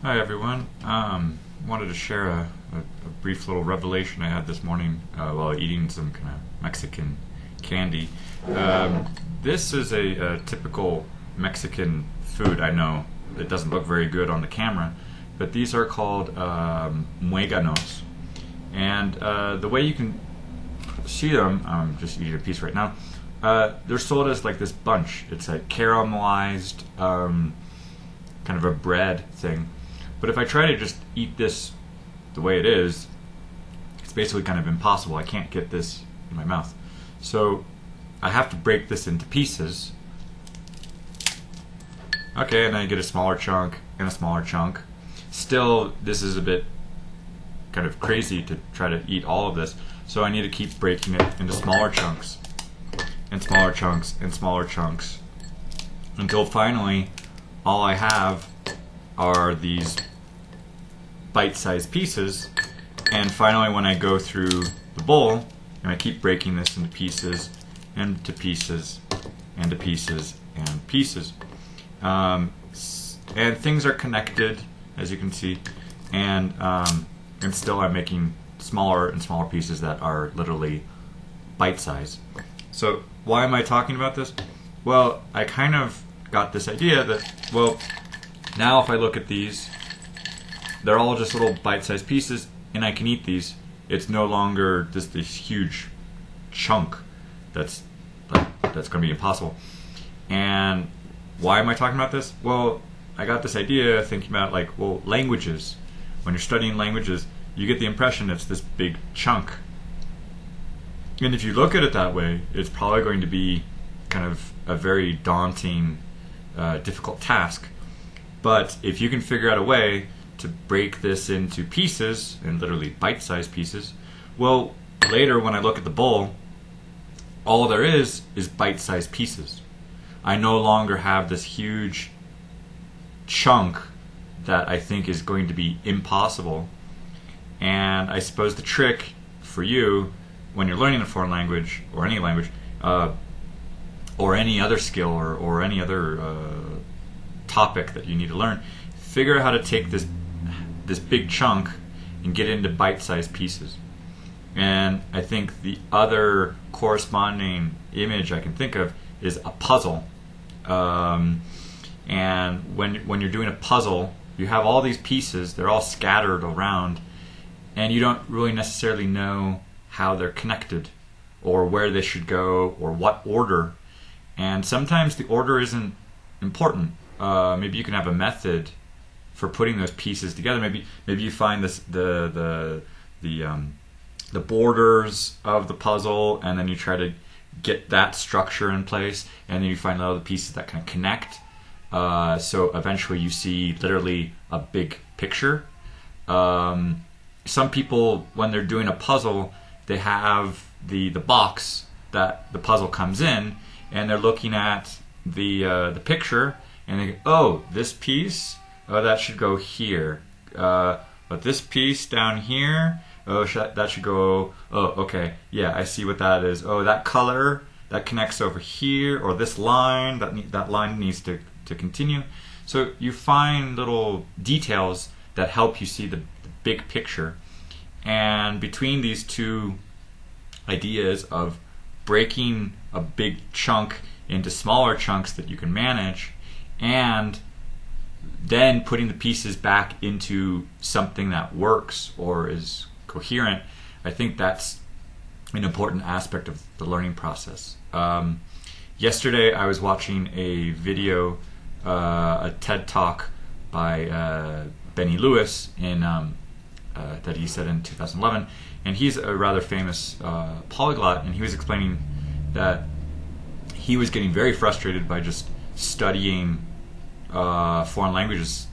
Hi everyone. Wanted to share a brief little revelation I had this morning while eating some kind of Mexican candy. This is a typical Mexican food. I know it doesn't look very good on the camera, but these are called Mueganos. And the way you can see them, I'm just eating a piece right now, they're sold as like this bunch. It's a caramelized kind of a bread thing. But if I try to just eat this the way it is, it's basically kind of impossible. I can't get this in my mouth. So I have to break this into pieces. Okay, and then I get a smaller chunk and a smaller chunk. Still, this is a bit kind of crazy to try to eat all of this. So I need to keep breaking it into smaller chunks and smaller chunks and smaller chunks until finally all I have are these bite-sized pieces. And finally, when I go through the bowl and I keep breaking this into pieces and to pieces and to pieces and pieces, and things are connected, as you can see, and still I'm making smaller and smaller pieces that are literally bite-sized. So why am I talking about this? Well, I kind of got this idea that, well, now if I look at these, they're all just little bite-sized pieces, and I can eat these. It's no longer just this huge chunk that's going to be impossible. And why am I talking about this? Well, I got this idea thinking about, like, well, languages. When you're studying languages, you get the impression it's this big chunk. And if you look at it that way, it's probably going to be kind of a very daunting, difficult task. But if you can figure out a way to break this into pieces, and literally bite-sized pieces, well, later when I look at the bowl, all there is bite-sized pieces. I no longer have this huge chunk that I think is going to be impossible. And I suppose the trick for you, when you're learning a foreign language, or any language, or any other skill, or any other topic that you need to learn, figure out how to take this big chunk and get into bite-sized pieces. And I think the other corresponding image I can think of is a puzzle. And when you're doing a puzzle, you have all these pieces, they're all scattered around, and you don't really necessarily know how they're connected, or where they should go, or what order. And sometimes the order isn't important. Maybe you can have a method for putting those pieces together. Maybe you find the borders of the puzzle, and then you try to get that structure in place, and then you find all the pieces that kind of connect. So eventually you see literally a big picture. Some people, when they're doing a puzzle, they have the box that the puzzle comes in, and they're looking at the picture, and they go, oh, this piece, oh, that should go here. But this piece down here, oh, that should go, oh, okay, yeah, I see what that is. Oh, that color, that connects over here, or this line, that line needs to continue. So you find little details that help you see the big picture. And between these two ideas of breaking a big chunk into smaller chunks that you can manage, and then putting the pieces back into something that works or is coherent, I think that's an important aspect of the learning process. Yesterday I was watching a video, a TED Talk by Benny Lewis that he said in 2011, and he's a rather famous polyglot, and he was explaining that he was getting very frustrated by just studying foreign languages,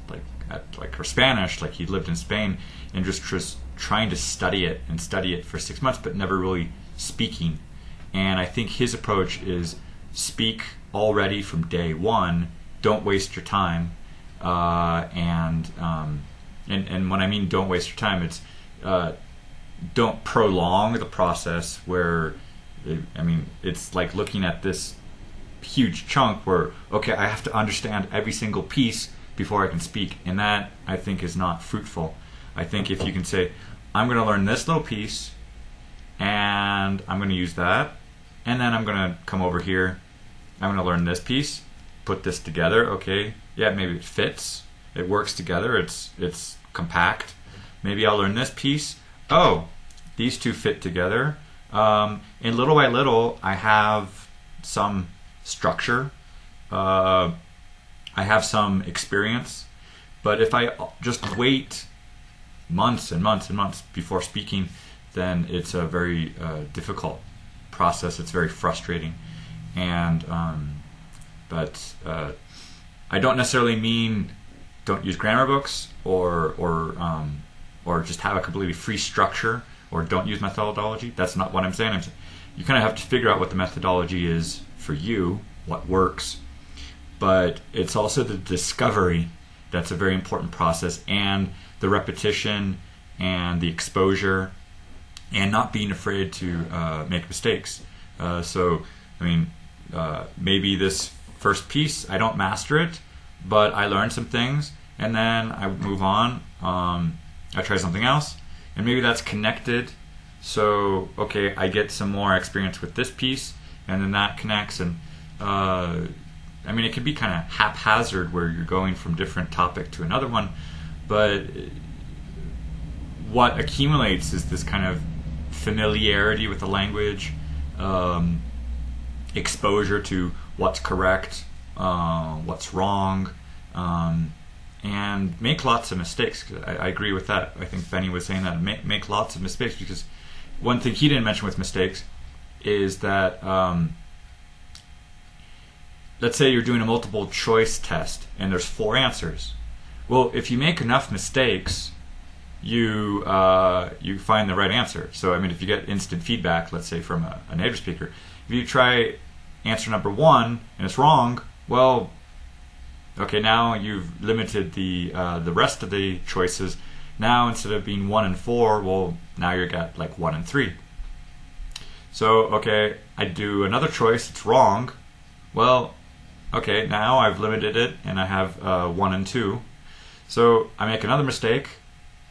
like for Spanish, like he lived in Spain, and just trying to study it for 6 months, but never really speaking. And I think his approach is speak already from day one. Don't waste your time. And when I mean don't waste your time, it's don't prolong the process where, I mean, it's like looking at this huge chunk where, okay, I have to understand every single piece before I can speak, and that I think is not fruitful. I think if you can say, I'm going to learn this little piece, and I'm going to use that, and then I'm going to come over here, I'm going to learn this piece, put this together, okay, yeah, maybe it fits, it works together, it's compact. Maybe I'll learn this piece, oh, these two fit together, and little by little I have some structure, I have some experience. But if I just wait months and months and months before speaking, then it's a very difficult process. It's very frustrating. And but I don't necessarily mean don't use grammar books or just have a completely free structure or don't use methodology. That's not what I'm saying. You kind of have to figure out what the methodology is for you, what works. But it's also the discovery that's a very important process, and the repetition and the exposure and not being afraid to make mistakes. So, I mean, maybe this first piece, I don't master it, but I learn some things, and then I move on. I try something else, and maybe that's connected. So, okay, I get some more experience with this piece, and then that connects, and I mean, it can be kind of haphazard where you're going from different topic to another one, but what accumulates is this kind of familiarity with the language, exposure to what's correct, what's wrong, and make lots of mistakes. I agree with that. I think Benny was saying that. Make lots of mistakes, because one thing he didn't mention with mistakes is that let's say you're doing a multiple choice test and there's 4 answers. Well, if you make enough mistakes, you find the right answer. So, I mean, if you get instant feedback, let's say from a native speaker, if you try answer number 1 and it's wrong, well, okay, now you've limited the rest of the choices. Now, instead of being 1 and 4, well, now you've got like 1 and 3. So, okay, I do another choice, it's wrong. Well, okay, now I've limited it and I have 1 and 2. So I make another mistake.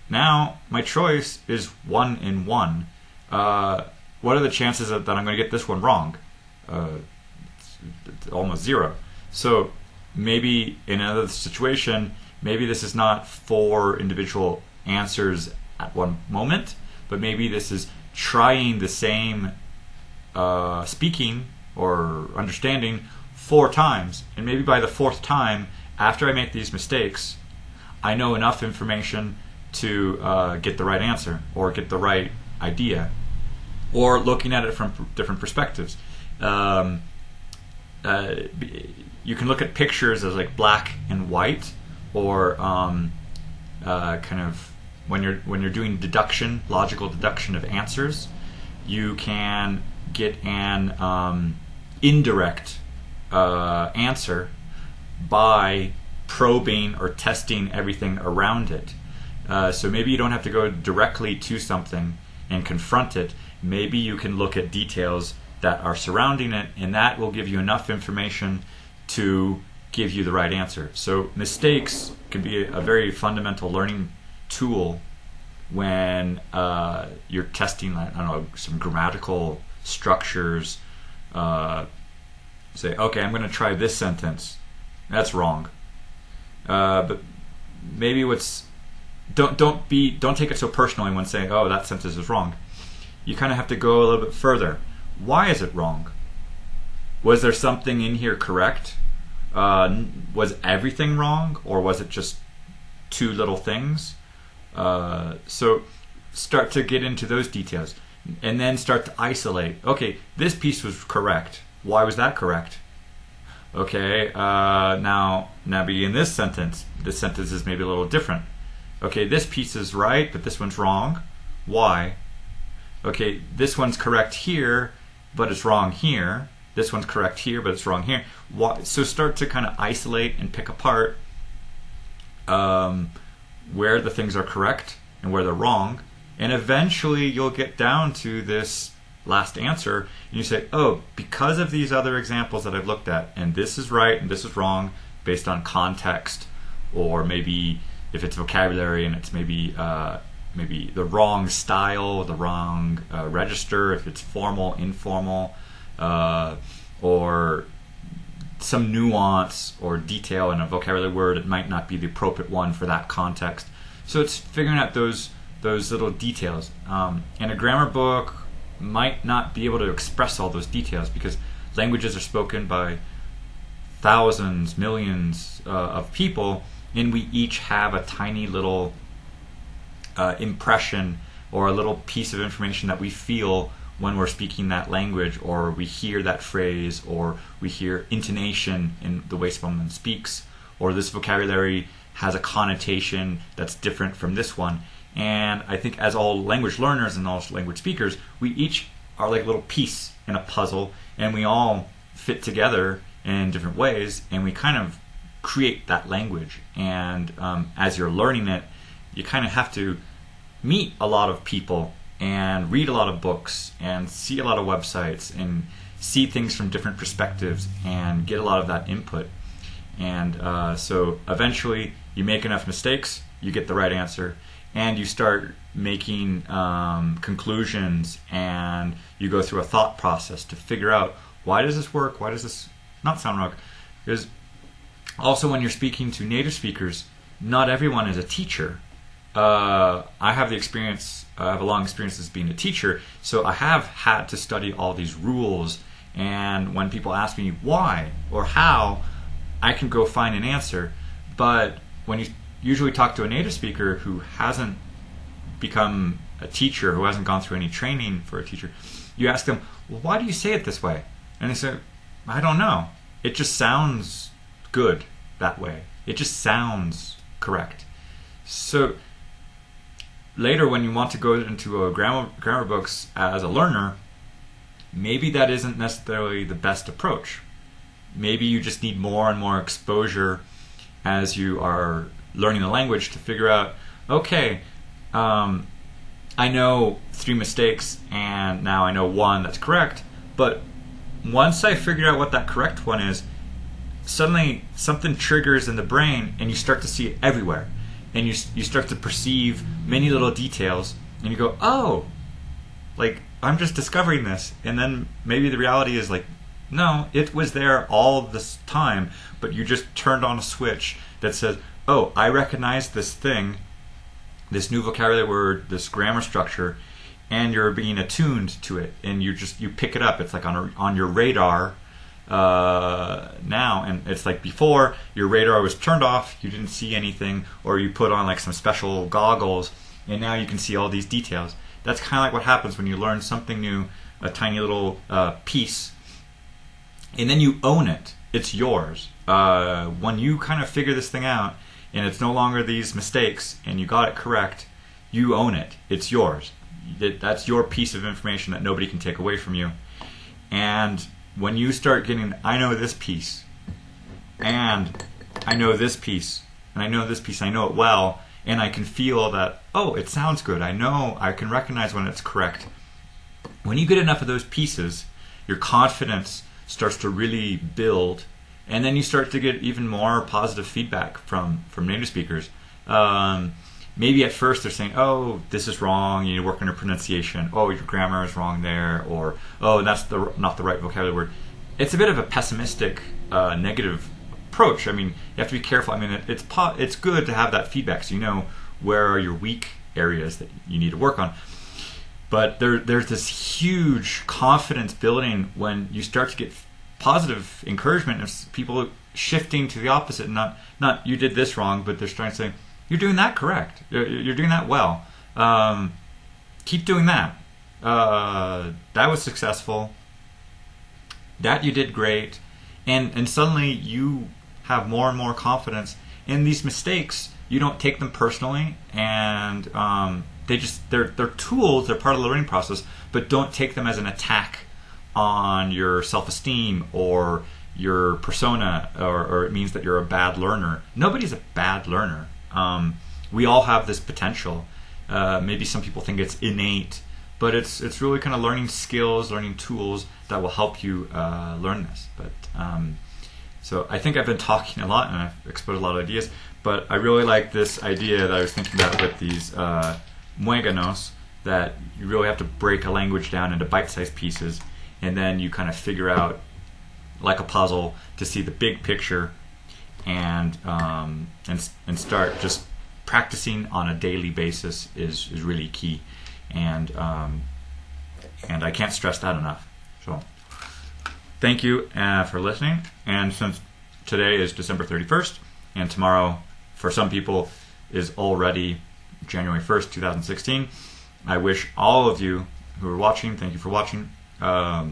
Now my choice is 1 in 1. What are the chances that I'm going to get this one wrong? It's almost 0. So maybe in another situation, maybe this is not 4 individual answers at one moment, but maybe this is trying the same speaking or understanding 4 times, and maybe by the 4th time, after I make these mistakes, I know enough information to get the right answer or get the right idea, or looking at it from different perspectives. You can look at pictures as like black and white, or kind of when you're doing deduction, logical deduction of answers, you can get an indirect answer by probing or testing everything around it. So maybe you don't have to go directly to something and confront it. Maybe you can look at details that are surrounding it, and that will give you enough information to give you the right answer. So mistakes can be a very fundamental learning tool when you're testing, I don't know, some grammatical structures. Say, okay, I'm going to try this sentence. That's wrong. But maybe don't take it so personally when saying, oh, that sentence is wrong. You kind of have to go a little bit further. Why is it wrong? Was there something in here correct? Was everything wrong, or was it just 2 little things? So start to get into those details, and then start to isolate. Okay, this piece was correct. Why was that correct? Okay, now be in this sentence is maybe a little different. Okay, this piece is right, but this one's wrong. Why? Okay, this one's correct here, but it's wrong here. This one's correct here, but it's wrong here. Why? So start to kind of isolate and pick apart where the things are correct and where they're wrong, and eventually you'll get down to this last answer, and you say, oh, because of these other examples that I've looked at, and this is right and this is wrong based on context or maybe if it's vocabulary and it's maybe maybe the wrong style, the wrong register, if it's formal, informal, or some nuance or detail in a vocabulary word, it might not be the appropriate one for that context. So it's figuring out those little details. And a grammar book might not be able to express all those details because languages are spoken by thousands, millions of people, and we each have a tiny little impression or a little piece of information that we feel when we're speaking that language, or we hear that phrase, or we hear intonation in the way someone speaks, or this vocabulary has a connotation that's different from this one. And I think as all language learners and all language speakers, we each are like a little piece in a puzzle, and we all fit together in different ways, and we kind of create that language. And as you're learning it, you kind of have to meet a lot of people and read a lot of books and see a lot of websites and see things from different perspectives and get a lot of that input. And so eventually you make enough mistakes, you get the right answer, and you start making conclusions, and you go through a thought process to figure out, why does this work? Why does this not sound wrong? Because also when you're speaking to native speakers, not everyone is a teacher. I have the experience, I have a long experience as being a teacher, so I have had to study all these rules, and when people ask me why or how, I can go find an answer. But when you usually talk to a native speaker who hasn't become a teacher, who hasn't gone through any training for a teacher, you ask them, well, why do you say it this way? And they say, I don't know. It just sounds good that way. It just sounds correct. So later, when you want to go into a grammar books as a learner, maybe that isn't necessarily the best approach. Maybe you just need more and more exposure as you are learning the language to figure out, okay, I know 3 mistakes and now I know 1 that's correct, but once I figure out what that correct one is, suddenly something triggers in the brain and you start to see it everywhere. And you start to perceive many little details, and you go, oh, like, I'm just discovering this. And then maybe the reality is like, no, it was there all this time, but you just turned on a switch that says, oh, I recognize this thing, this new vocabulary word, this grammar structure, and you're being attuned to it, and you pick it up. It's like on your radar now, and it's like before your radar was turned off, you didn't see anything, or you put on like some special goggles, and now you can see all these details. That's kind of like what happens when you learn something new, a tiny little piece, and then you own it. It's yours. When you kind of figure this thing out, and it's no longer these mistakes, and you got it correct, you own it. It's yours. That's your piece of information that nobody can take away from you. And when you start getting, I know this piece, and I know this piece, and I know this piece, I know it well, and I can feel that, oh, it sounds good. I know, I can recognize when it's correct. When you get enough of those pieces, your confidence starts to really build, and then you start to get even more positive feedback from native speakers. Maybe at first they're saying, oh, this is wrong, you need to work on your pronunciation, oh, your grammar is wrong there, or oh, that's not the right vocabulary word. It's a bit of a pessimistic, negative approach. I mean, you have to be careful. I mean, it's good to have that feedback so you know where are your weak areas that you need to work on. But there's this huge confidence building when you start to get positive encouragement of people shifting to the opposite, not you did this wrong, but they're trying to say, you're doing that correct. You're doing that well. Keep doing that. That was successful. That you did great. And suddenly you have more and more confidence. And these mistakes, you don't take them personally, and they're tools. They're part of the learning process. But don't take them as an attack on your self-esteem or your persona, or it means that you're a bad learner. Nobody's a bad learner. We all have this potential. Maybe some people think it's innate, but it's really kind of learning skills, learning tools that will help you learn this. But so I think I've been talking a lot and I've exposed a lot of ideas, But I really like this idea that I was thinking about with these Mueganos, that you really have to break a language down into bite-sized pieces, and then you kind of figure out, like a puzzle, to see the big picture, and start just practicing on a daily basis is really key, and I can't stress that enough. So thank you for listening. And since today is December 31st, and tomorrow for some people is already January 1st, 2016, I wish all of you who are watching, thank you for watching, a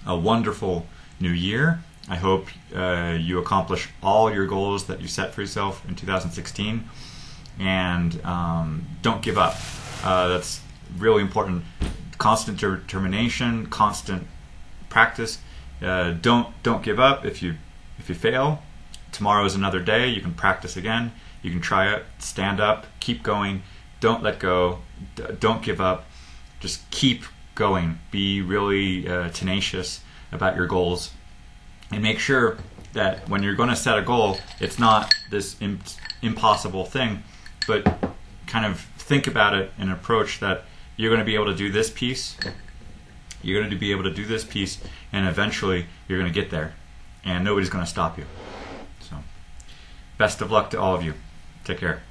wonderful new year. I hope you accomplish all your goals that you set for yourself in 2016, and don't give up. That's really important. Constant determination, constant practice. Don't give up. If you fail, tomorrow is another day. You can practice again. You can try it. Stand up. Keep going. Don't let go. Don't give up. Just keep going. Be really tenacious about your goals, and make sure that when you're going to set a goal, it's not this impossible thing, but kind of think about it in an approach that you're going to be able to do this piece, you're going to be able to do this piece, and eventually you're going to get there, and nobody's going to stop you. So, best of luck to all of you. Take care.